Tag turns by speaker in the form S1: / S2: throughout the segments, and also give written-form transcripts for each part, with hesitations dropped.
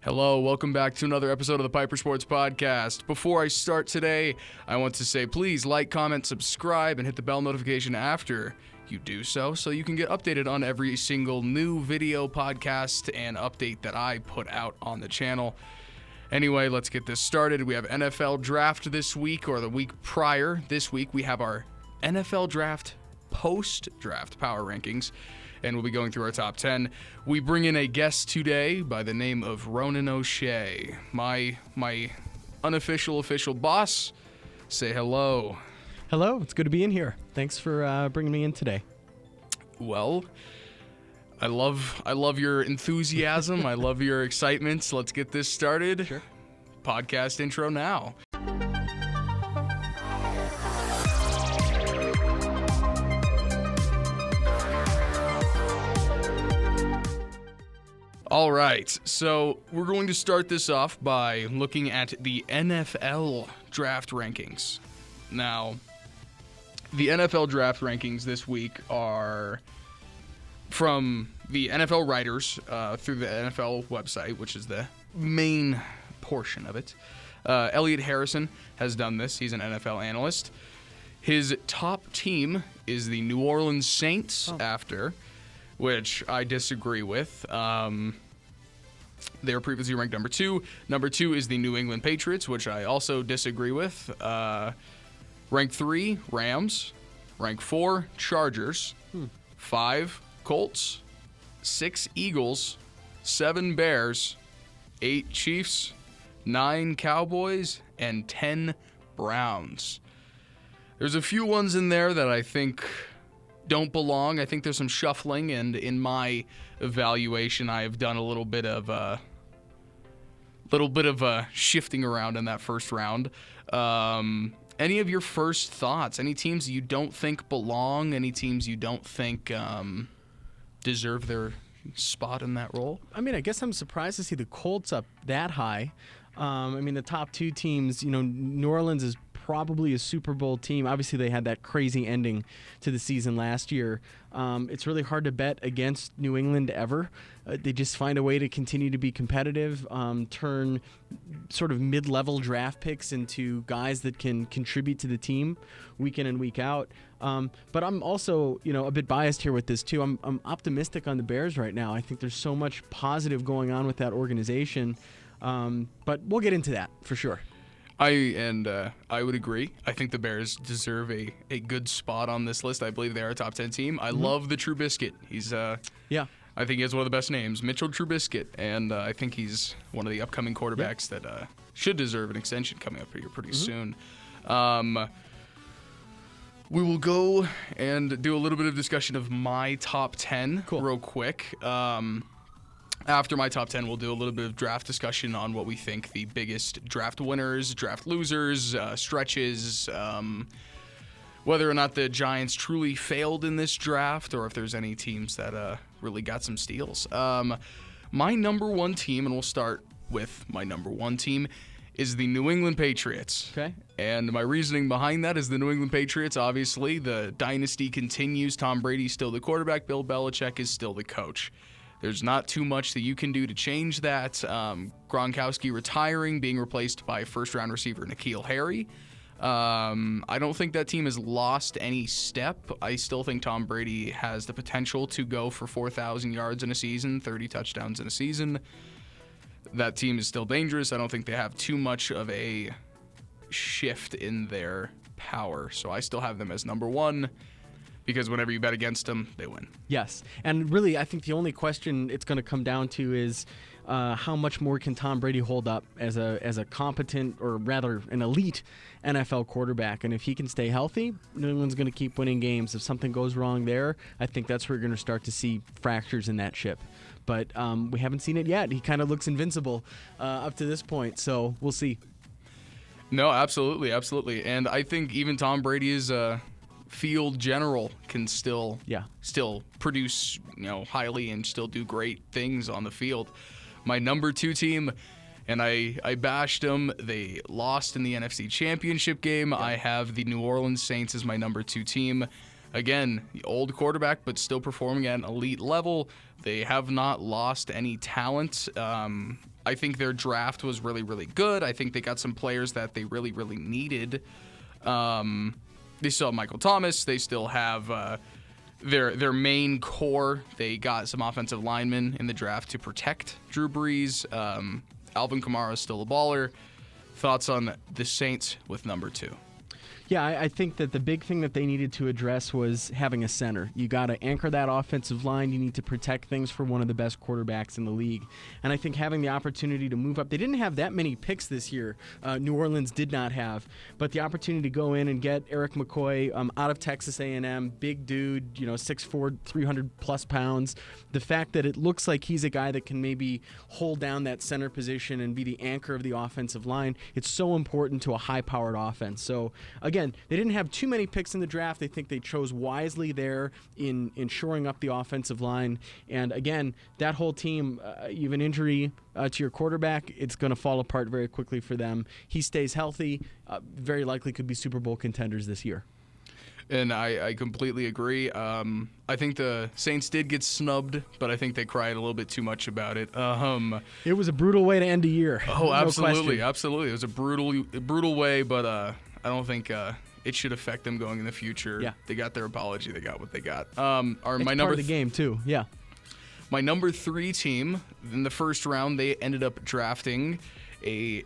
S1: Hello, welcome back to another episode of the Pieper Sports Podcast. Before I start today, I want to say please like, comment, subscribe, and hit the bell notification after you do so you can get updated on every single new video, podcast, and update that I put out on the channel. Anyway, let's get this started. We have NFL Draft this week, or the week prior. This week, we have our NFL Draft post-draft power rankings, and we'll be going through our top 10. We bring in a guest today by the name of Ronan O'Shea, my unofficial official boss. Say hello.
S2: Hello, it's good to be in here. Thanks for bringing me in today.
S1: Well, I love your enthusiasm. I love your excitement. So let's get this started.
S2: Sure.
S1: Podcast intro now. All right, so we're going to start this off by looking at the NFL draft rankings. Now, the NFL draft rankings this week are from the NFL writers through the NFL website, which is the main portion of it. Elliot Harrison has done this. He's an NFL analyst. His top team is the New Orleans Saints after, which I disagree with. They were previously ranked number 2. Number 2 is the New England Patriots, which I also disagree with. Rank 3, Rams. Rank 4, Chargers. 5, Colts. 6, Eagles. 7, Bears. 8, Chiefs. 9, Cowboys. And 10, Browns. There's a few ones in there that I think don't belong. I think there's some shuffling, and in my evaluation, I have done a little bit of shifting around in that first round. Any of your first thoughts? Any teams you don't think belong? Any teams you don't think deserve their spot in that role?
S2: I mean, I guess I'm surprised to see the Colts up that high. The top 2 teams, New Orleans is probably a Super Bowl team. Obviously, they had that crazy ending to the season last year. It's really hard to bet against New England ever. They just find a way to continue to be competitive, turn sort of mid-level draft picks into guys that can contribute to the team week in and week out. But I'm also, a bit biased here with this too. I'm optimistic on the Bears right now. I think there's so much positive going on with that organization. But we'll get into that for sure.
S1: I would agree. I think the Bears deserve a good spot on this list. I believe they are a top 10 team. I love the Trubisky. He's I think he has one of the best names, Mitchell Trubisky, and I think he's one of the upcoming quarterbacks that should deserve an extension coming up here pretty soon. We will go and do a little bit of discussion of my top 10 real quick. After my top 10, we'll do a little bit of draft discussion on what we think the biggest draft winners, draft losers, stretches, whether or not the Giants truly failed in this draft, or if there's any teams that really got some steals. My number 1 team, and we'll start with my number 1 team, is the New England Patriots.
S2: Okay.
S1: And my reasoning behind that is the New England Patriots, obviously, the dynasty continues. Tom Brady's still the quarterback. Bill Belichick is still the coach. There's not too much that you can do to change that. Gronkowski retiring, being replaced by first-round receiver N'Keal Harry. I don't think that team has lost any step. I still think Tom Brady has the potential to go for 4,000 yards in a season, 30 touchdowns in a season. That team is still dangerous. I don't think they have too much of a shift in their power. So I still have them as number 1. Because whenever you bet against them, they win.
S2: Yes. And really, I think the only question it's going to come down to is how much more can Tom Brady hold up as a competent, or rather an elite NFL quarterback. And if he can stay healthy, New England's going to keep winning games. If something goes wrong there, I think that's where you're going to start to see fractures in that ship. But we haven't seen it yet. He kind of looks invincible up to this point, so we'll see.
S1: No, absolutely. And I think even Tom Brady is field general can still produce highly and still do great things on the field. My number 2 team, and I bashed them. They lost in the NFC Championship game. I have the New Orleans Saints as my number 2 team. Again, the old quarterback, but still performing at an elite level. They have not lost any talent. I I think their draft was really, really good. I think they got some players that they really, really needed. They still have Michael Thomas. They still have their main core. They got some offensive linemen in the draft to protect Drew Brees. Alvin Kamara is still a baller. Thoughts on the Saints with number 2?
S2: Yeah, I think that the big thing that they needed to address was having a center. You got to anchor that offensive line. You need to protect things for one of the best quarterbacks in the league. And I think having the opportunity to move up, they didn't have that many picks this year. New Orleans did not have, but the opportunity to go in and get Eric McCoy out of Texas A&M, big dude, 6'4", 300 plus pounds. The fact that it looks like he's a guy that can maybe hold down that center position and be the anchor of the offensive line, it's so important to a high-powered offense. So again, they didn't have too many picks in the draft. They think they chose wisely there in shoring up the offensive line. And again, that whole team, you have an injury to your quarterback, it's going to fall apart very quickly for them. He stays healthy, very likely could be Super Bowl contenders this year.
S1: And I completely agree. I think the Saints did get snubbed, but I think they cried a little bit too much about it.
S2: It was a brutal way to end a year.
S1: Oh, absolutely, absolutely. It was a brutal way, but I don't think it should affect them going in the future.
S2: Yeah.
S1: They got their apology. They got what they got.
S2: It's part of the game too. Yeah.
S1: My number 3 team in the first round, they ended up drafting a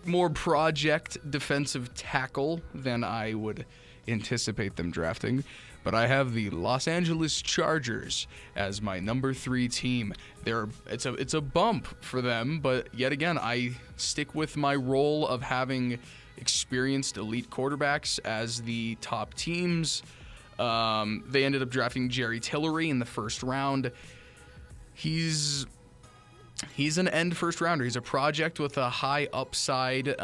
S1: more project defensive tackle than I would anticipate them drafting, but I have the Los Angeles Chargers as my number 3 team. It's a bump for them, but yet again, I stick with my role of having experienced elite quarterbacks as the top teams. They ended up drafting Jerry Tillery in the first round. He's an end first rounder. He's a project with a high upside.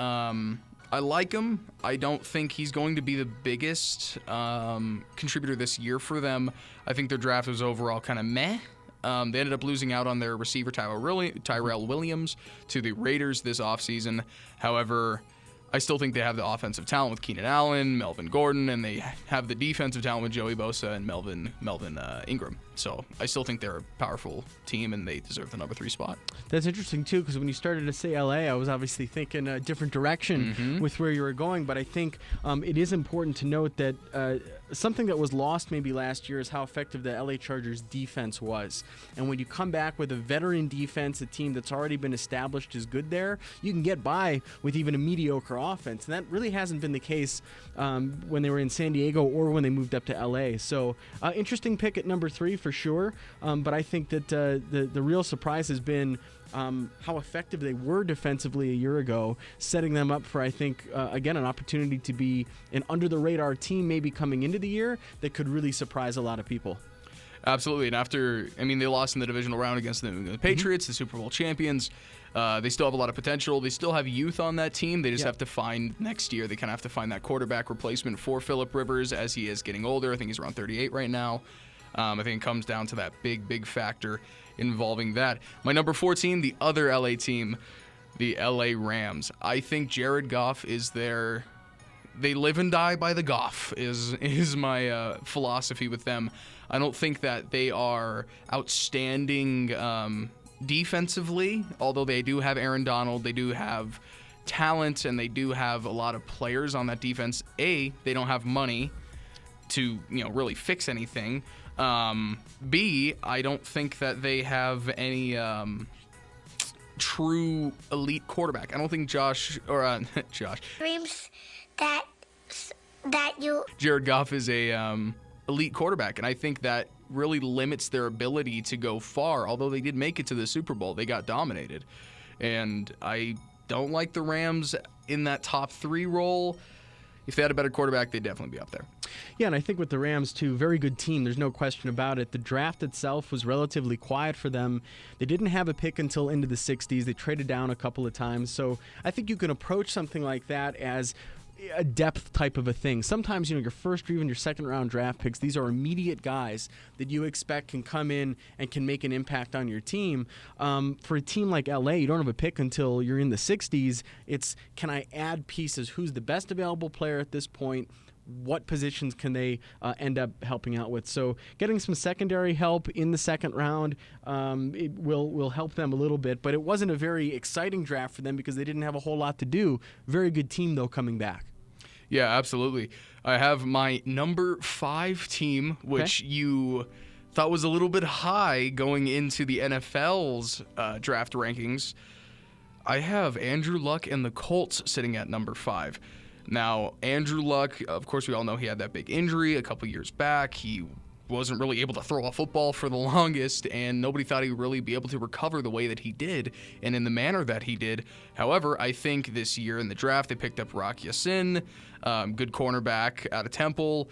S1: I like him. I don't think he's going to be the biggest contributor this year for them. I think their draft was overall kind of meh. They ended up losing out on their receiver Tyrell Williams to the Raiders this offseason. However, I still think they have the offensive talent with Keenan Allen, Melvin Gordon, and they have the defensive talent with Joey Bosa and Melvin Ingram. So I still think they're a powerful team, and they deserve the number 3 spot.
S2: That's interesting, too, because when you started to say L.A., I was obviously thinking a different direction with where you were going. But I think it is important to note that something that was lost maybe last year is how effective the L.A. Chargers defense was. And when you come back with a veteran defense, a team that's already been established is good there, you can get by with even a mediocre offense. And that really hasn't been the case when they were in San Diego or when they moved up to L.A. So interesting pick at number 3 for sure. But I think that the real surprise has been how effective they were defensively a year ago, setting them up for, I think, again, an opportunity to be an under-the-radar team maybe coming into the year that could really surprise a lot of people.
S1: Absolutely. And they lost in the divisional round against the Patriots, the Super Bowl champions. They still have a lot of potential. They still have youth on that team. They just have to find next year. They kind of have to find that quarterback replacement for Phillip Rivers as he is getting older. I think he's around 38 right now. I think it comes down to that big factor involving that. My number 4 team, the other LA team, the LA Rams. I think Jared Goff is their... They live and die by the Goff is my philosophy with them. I don't think that they are outstanding defensively, although they do have Aaron Donald. They do have talent, and they do have a lot of players on that defense. They don't have money to really fix anything. B, I don't think that they have any true elite quarterback. I don't think Josh.
S3: Dreams that you.
S1: Jared Goff is a elite quarterback, and I think that really limits their ability to go far. Although they did make it to the Super Bowl, they got dominated, and I don't like the Rams in that top 3 role. If they had a better quarterback, they'd definitely be up there.
S2: Yeah, and I think with the Rams, too, very good team. There's no question about it. The draft itself was relatively quiet for them. They didn't have a pick until into the 60s. They traded down a couple of times. So I think you can approach something like that as a depth type of a thing. Sometimes, your first or even your second round draft picks, these are immediate guys that you expect can come in and can make an impact on your team. For a team like LA, you don't have a pick until you're in the 60s. It's, can I add pieces? Who's the best available player at this point? what positions can they end up helping out with. So getting some secondary help in the second round it will help them a little bit, but it wasn't a very exciting draft for them because they didn't have a whole lot to do. Very good team, though, coming back.
S1: Yeah, absolutely. I have my number 5 team, which you thought was a little bit high going into the NFL's draft rankings. I have Andrew Luck and the Colts sitting at number 5. Now, Andrew Luck, of course, we all know he had that big injury a couple years back. He wasn't really able to throw a football for the longest, and nobody thought he would really be able to recover the way that he did and in the manner that he did. However, I think this year in the draft, they picked up Rock Ya-Sin, good cornerback out of Temple.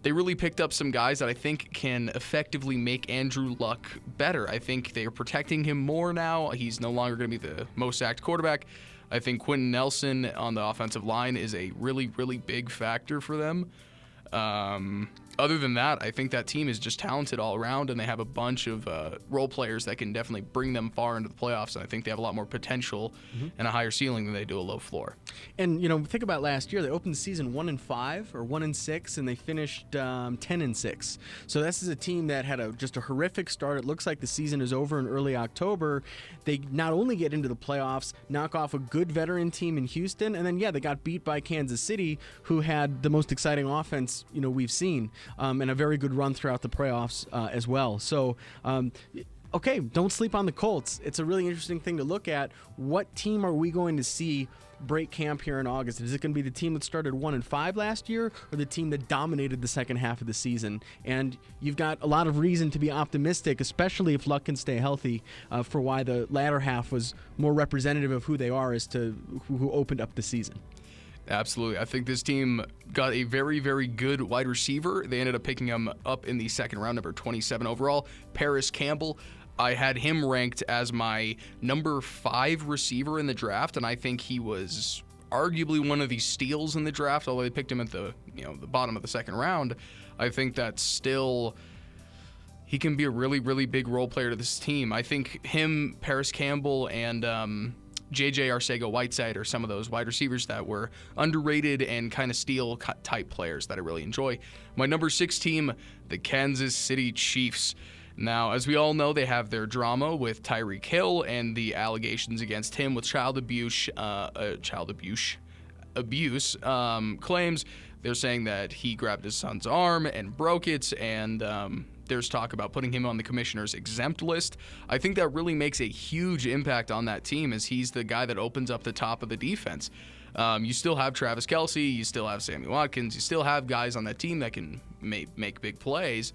S1: They really picked up some guys that I think can effectively make Andrew Luck better. I think they are protecting him more now. He's no longer going to be the most sacked quarterback. I think Quentin Nelson on the offensive line is a really, really big factor for them. Other than that, I think that team is just talented all around, and they have a bunch of role players that can definitely bring them far into the playoffs, and I think they have a lot more potential and a higher ceiling than they do a low floor.
S2: And, think about last year. They opened the season 1-5 or 1-6, and they finished 10-6. So this is a team that had just a horrific start. It looks like the season is over in early October. They not only get into the playoffs, knock off a good veteran team in Houston, and then, they got beat by Kansas City, who had the most exciting offense, we've seen. And a very good run throughout the playoffs as well. So, okay, don't sleep on the Colts. It's a really interesting thing to look at. What team are we going to see break camp here in August? Is it going to be the team that started 1-5 last year, or the team that dominated the second half of the season? And you've got a lot of reason to be optimistic, especially if Luck can stay healthy, for why the latter half was more representative of who they are as to who opened up the season.
S1: Absolutely. I think this team got a very, very good wide receiver. They ended up picking him up in the second round, number 27 overall, Paris Campbell. I had him ranked as my number 5 receiver in the draft, and I think he was arguably one of the steals in the draft, although they picked him at the bottom of the second round. I think that still he can be a really, really big role player to this team. I think him, Paris Campbell, and J.J. Arcega-Whiteside are some of those wide receivers that were underrated and kind of steal type players that I really enjoy. My number 6 team, the Kansas City Chiefs. Now, as we all know, they have their drama with Tyreek Hill and the allegations against him with child abuse claims. They're saying that he grabbed his son's arm and broke it, and there's talk about putting him on the commissioner's exempt list. I think that really makes a huge impact on that team, as he's the guy that opens up the top of the defense. You still have Travis Kelce, you still have Sammy Watkins, you still have guys on that team that can make big plays.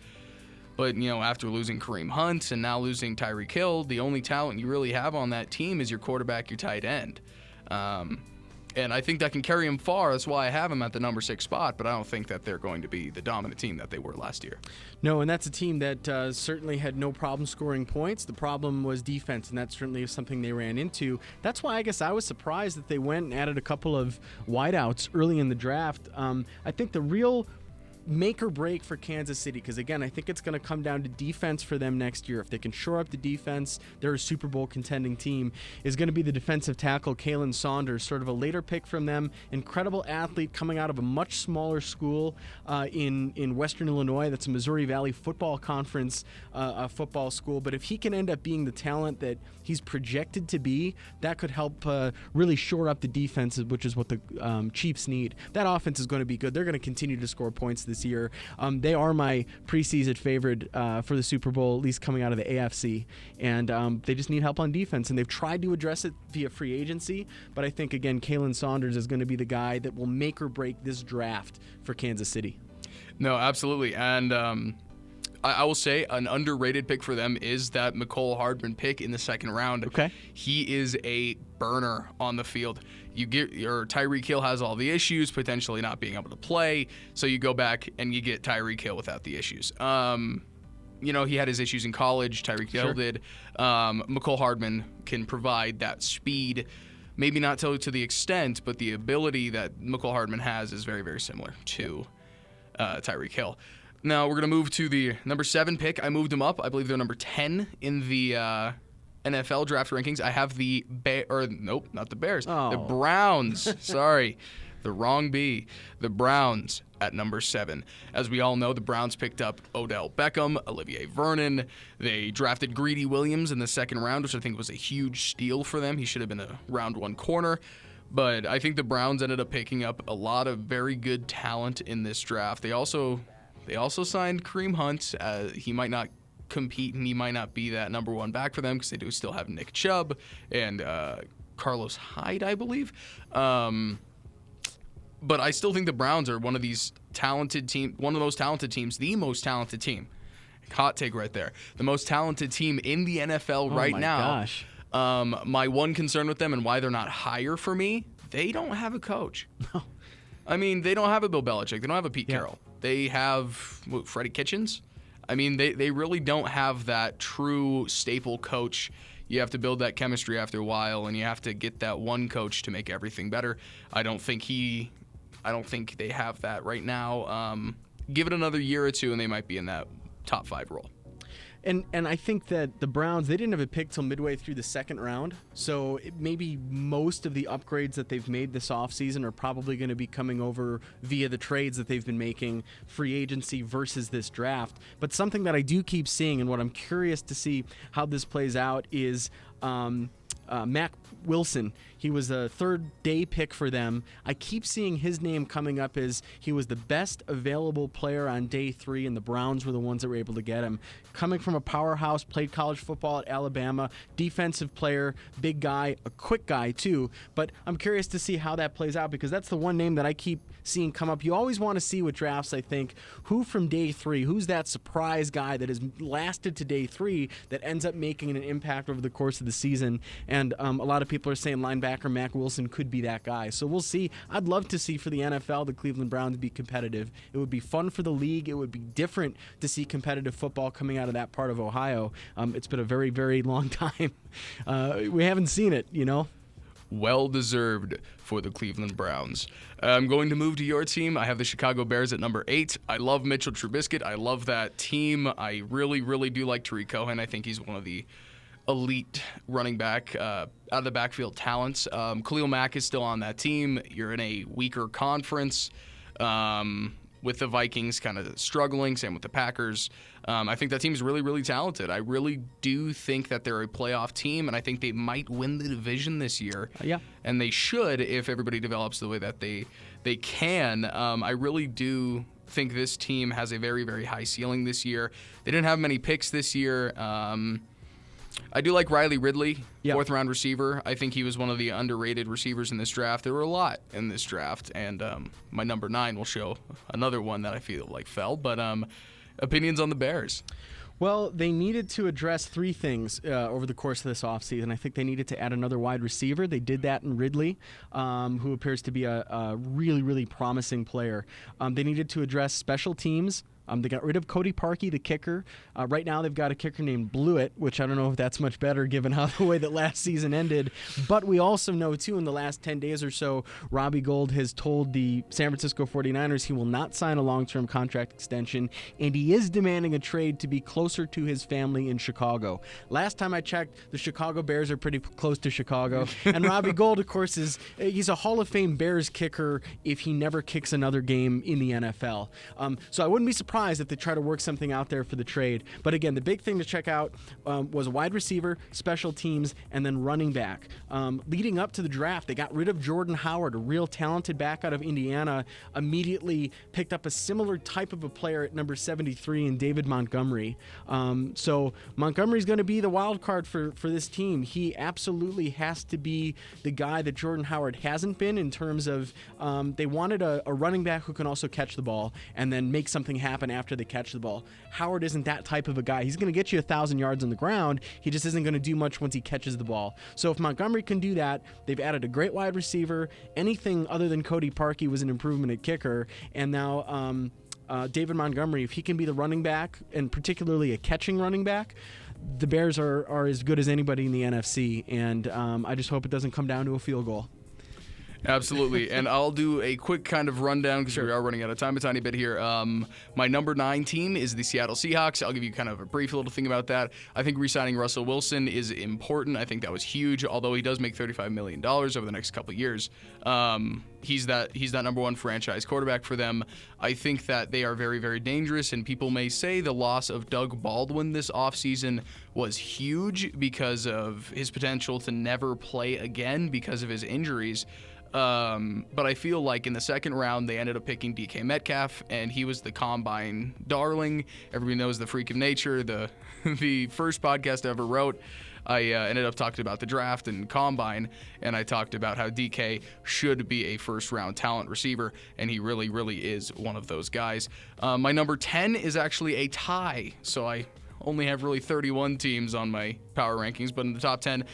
S1: But, after losing Kareem Hunt and now losing Tyreek Hill, the only talent you really have on that team is your quarterback, your tight end. And I think that can carry him far. That's why I have him at the number 6 spot, but I don't think that they're going to be the dominant team that they were last year.
S2: No, and that's a team that certainly had no problem scoring points. The problem was defense, and that certainly is something they ran into. That's why I guess I was surprised that they went and added a couple of wideouts early in the draft. I think the real make or break for Kansas City, because again, I think it's going to come down to defense for them next year. If they can shore up the defense, they're a Super Bowl contending team, is going to be the defensive tackle Kalen Saunders, sort of a later pick from them. Incredible athlete coming out of a much smaller school in Western Illinois. That's a Missouri Valley Football Conference football school. But if he can end up being the talent that he's projected to be, that could help really shore up the defense, which is what the Chiefs need. That offense is going to be good. They're going to continue to score points this year. They are my preseason favorite for the Super Bowl, at least coming out of the AFC. And they just need help on defense. And they've tried to address it via free agency. But I think, again, Kalen Saunders is going to be the guy that will make or break this draft for Kansas City.
S1: No, absolutely. And I will say an underrated pick for them is that Mecole Hardman pick in the second round.
S2: Okay.
S1: He is a burner on the field. You get your Tyreek Hill has all the issues, potentially not being able to play, so you go back and you get Tyreek Hill without the issues. He had his issues in college. Tyreek Hill did. Mecole Hardman can provide that speed, maybe not to the extent, but the ability that Mecole Hardman has is very, very similar to Tyreek Hill. Now we're going to move to the number 7 pick. I moved them up. I believe they're number 10 in the NFL draft rankings. I have not the Bears.
S2: Oh.
S1: The Browns. Sorry. The wrong B. The Browns at number 7. As we all know, the Browns picked up Odell Beckham, Olivier Vernon. They drafted Greedy Williams in the second round, which I think was a huge steal for them. He should have been a round 1 corner. But I think the Browns ended up picking up a lot of very good talent in this draft. They also signed Kareem Hunt. He might not compete and he might not be that number 1 back for them because they do still have Nick Chubb and Carlos Hyde, I believe. But I still think the Browns are one of those talented teams, the most talented team. Hot take right there. The most talented team in the NFL right now.
S2: Gosh.
S1: My one concern with them and why they're not higher for me, they don't have a coach.
S2: No.
S1: I mean, they don't have a Bill Belichick. They don't have a Pete Carroll. They have Freddie Kitchens. I mean, they really don't have that true staple coach. You have to build that chemistry after a while, and you have to get that one coach to make everything better. I don't think they have that right now. Give it another year or two, and they might be in that top 5 role.
S2: And I think that the Browns, they didn't have a pick till midway through the second round, so maybe most of the upgrades that they've made this offseason are probably going to be coming over via the trades that they've been making, free agency versus this draft. But something that I do keep seeing, and what I'm curious to see how this plays out, is Mac Wilson. He was a third-day pick for them. I keep seeing his name coming up as he was the best available player on day 3, and the Browns were the ones that were able to get him. Coming from a powerhouse, played college football at Alabama, defensive player, big guy, a quick guy too. But I'm curious to see how that plays out because that's the one name that I keep seeing come up. You always want to see with drafts, I think, who from day 3, who's that surprise guy that has lasted to day 3 that ends up making an impact over the course of the season. And a lot of people are saying linebacker Mac Wilson could be that guy. So we'll see. I'd love to see for the NFL the Cleveland Browns be competitive. It would be fun for the league. It would be different to see competitive football coming out of that part of Ohio. It's been a very, very long time. We haven't seen it, you know.
S1: Well-deserved for the Cleveland Browns. I'm going to move to your team. I have the Chicago Bears at number 8. I love Mitchell Trubisky. I love that team. I really, really do like Tariq Cohen. I think he's one of the elite running back out of the backfield talents. Khalil Mack is still on that team. You're in a weaker conference with the Vikings kind of struggling, same with the Packers. I think that team is really, really talented. I really do think that they're a playoff team, and I think they might win the division this year.
S2: Yeah.
S1: And they should if everybody develops the way that they can. I really do think this team has a very, very high ceiling this year. They didn't have many picks this year. I do like Riley Ridley, 4th-round receiver. I think he was one of the underrated receivers in this draft. There were a lot in this draft, and my number 9 will show another one that I feel like fell. But opinions on the Bears?
S2: Well, they needed to address 3 things over the course of this offseason. I think they needed to add another wide receiver. They did that in Ridley, who appears to be a really, really promising player. They needed to address special teams. They got rid of Cody Parkey, the kicker. Right now they've got a kicker named Blewett, which I don't know if that's much better given how the way that last season ended. But we also know, too, in the last 10 days or so, Robbie Gould has told the San Francisco 49ers he will not sign a long-term contract extension, and he is demanding a trade to be closer to his family in Chicago. Last time I checked, the Chicago Bears are pretty close to Chicago. And Robbie Gould, of course, he's a Hall of Fame Bears kicker if he never kicks another game in the NFL. So I wouldn't be surprised if they try to work something out there for the trade. But again, the big thing to check out was a wide receiver, special teams, and then running back. Leading up to the draft, they got rid of Jordan Howard, a real talented back out of Indiana, immediately picked up a similar type of a player at number 73 in David Montgomery. So Montgomery's going to be the wild card for this team. He absolutely has to be the guy that Jordan Howard hasn't been in terms of they wanted a running back who can also catch the ball and then make something happen after they catch the ball. Howard isn't that type of a guy. He's going to get you 1,000 yards on the ground. He just isn't going to do much once he catches the ball. So if Montgomery can do that, they've added a great wide receiver. Anything other than Cody Parkey was an improvement at kicker. And now David Montgomery, if he can be the running back, and particularly a catching running back, the Bears are as good as anybody in the NFC. And I just hope it doesn't come down to a field goal.
S1: Absolutely. And I'll do a quick kind of rundown because we are running out of time a tiny bit here. My number 9 team is the Seattle Seahawks. I'll give you kind of a brief little thing about that. I think re-signing Russell Wilson is important. I think that was huge, although he does make $35 million over the next couple of years. He's that number 1 franchise quarterback for them. I think that they are very, very dangerous, and people may say the loss of Doug Baldwin this offseason was huge because of his potential to never play again because of his injuries. But I feel like in the second round, they ended up picking DK Metcalf, and he was the combine darling. Everybody knows the freak of nature. The first podcast I ever wrote, I ended up talking about the draft and combine, and I talked about how DK should be a first-round talent receiver, and he really, really is one of those guys. My number 10 is actually a tie, so I only have really 31 teams on my power rankings, but in the top 10,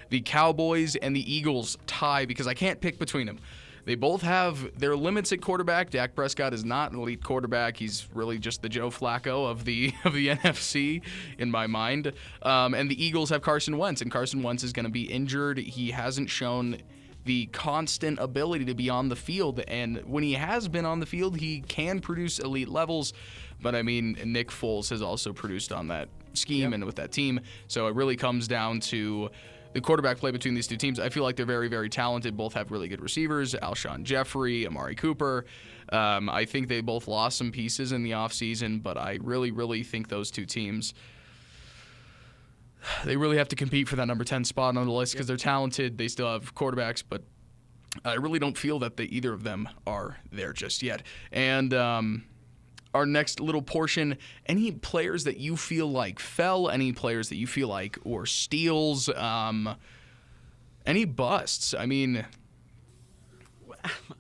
S1: the Cowboys and the Eagles tie because I can't pick between them. They both have their limits at quarterback. Dak Prescott is not an elite quarterback. He's really just the Joe Flacco of the NFC in my mind. And the Eagles have Carson Wentz, and Carson Wentz is going to be injured. He hasn't shown the constant ability to be on the field, and when he has been on the field, he can produce elite levels. But I mean, Nick Foles has also produced on that scheme and with that team. So it really comes down to the quarterback play between these two teams. I feel like they're very, very talented. Both have really good receivers, Alshon Jeffrey, Amari Cooper. I think they both lost some pieces in the offseason, but I really, really think those two teams, they really have to compete for that number 10 spot on the list because they're talented. They still have quarterbacks, but I really don't feel that either of them are there just yet. And our next little portion, any players that you feel like fell, any players that you feel like were steals, any busts? I mean,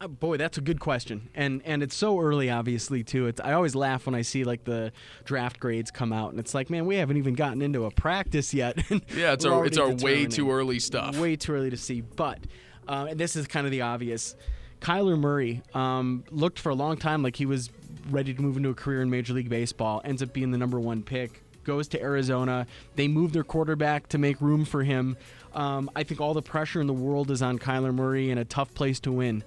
S2: boy, that's a good question, and it's so early, obviously, too. I always laugh when I see like the draft grades come out, and it's like, man, we haven't even gotten into a practice yet.
S1: Yeah, it's our way too early stuff.
S2: Way too early to see, but and this is kind of the obvious. Kyler Murray looked for a long time like he was ready to move into a career in Major League Baseball, ends up being the number 1 pick, goes to Arizona. They move their quarterback to make room for him. I think all the pressure in the world is on Kyler Murray and a tough place to win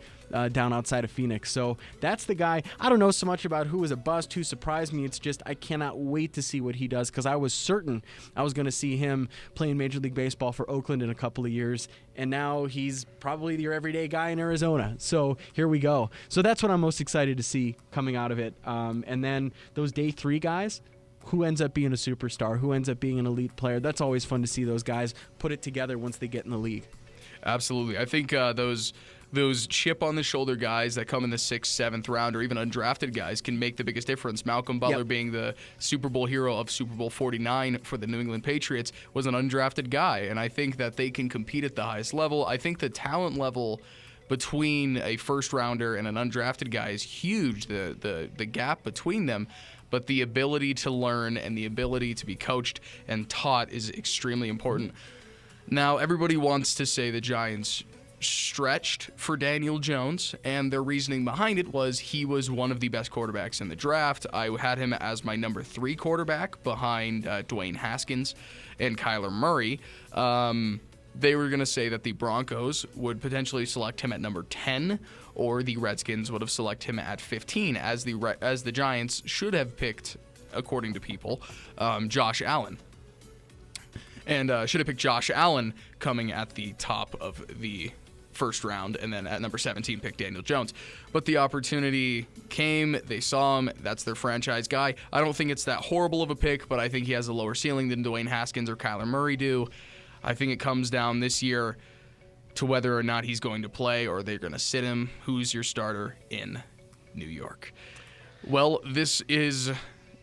S2: down outside of Phoenix. So that's the guy. I don't know so much about who was a bust, who surprised me. It's just I cannot wait to see what he does because I was certain I was going to see him playing Major League Baseball for Oakland in a couple of years, and now he's probably your everyday guy in Arizona. So here we go. So that's what I'm most excited to see coming out of it. And then those day 3 guys, who ends up being a superstar, who ends up being an elite player. That's always fun to see those guys put it together once they get in the league.
S1: Absolutely. I think those chip on the shoulder guys that come in the 6th, 7th round, or even undrafted guys, can make the biggest difference. Malcolm Butler, being the Super Bowl hero of Super Bowl 49 for the New England Patriots, was an undrafted guy, and I think that they can compete at the highest level. I think the talent level between a first rounder and an undrafted guy is huge, the gap between them. But the ability to learn and the ability to be coached and taught is extremely important. Now, everybody wants to say the Giants stretched for Daniel Jones, and their reasoning behind it was he was one of the best quarterbacks in the draft. I had him as my number 3 quarterback behind Dwayne Haskins and Kyler Murray. They were going to say that the Broncos would potentially select him at number 10, or the Redskins would have selected him at 15, as the Giants should have picked, according to people, Josh Allen. And should have picked Josh Allen coming at the top of the first round, and then at number 17 picked Daniel Jones. But the opportunity came, they saw him, that's their franchise guy. I don't think it's that horrible of a pick, but I think he has a lower ceiling than Dwayne Haskins or Kyler Murray do. I think it comes down this year to whether or not he's going to play or they're going to sit him. Who's your starter in New York? Well, this is...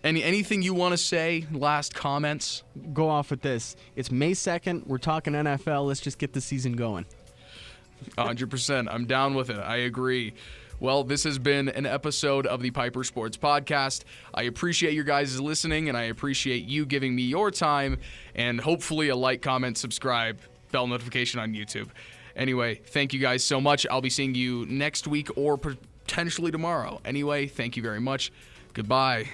S1: Anything you want to say? Last comments?
S2: Go off with this. It's May 2nd. We're talking NFL. Let's just get the season going.
S1: 100%. I'm down with it. I agree. Well, this has been an episode of the Pieper Sports Podcast. I appreciate your guys listening, and I appreciate you giving me your time, and hopefully a like, comment, subscribe, bell notification on YouTube. Anyway, thank you guys so much. I'll be seeing you next week or potentially tomorrow. Anyway, thank you very much. Goodbye.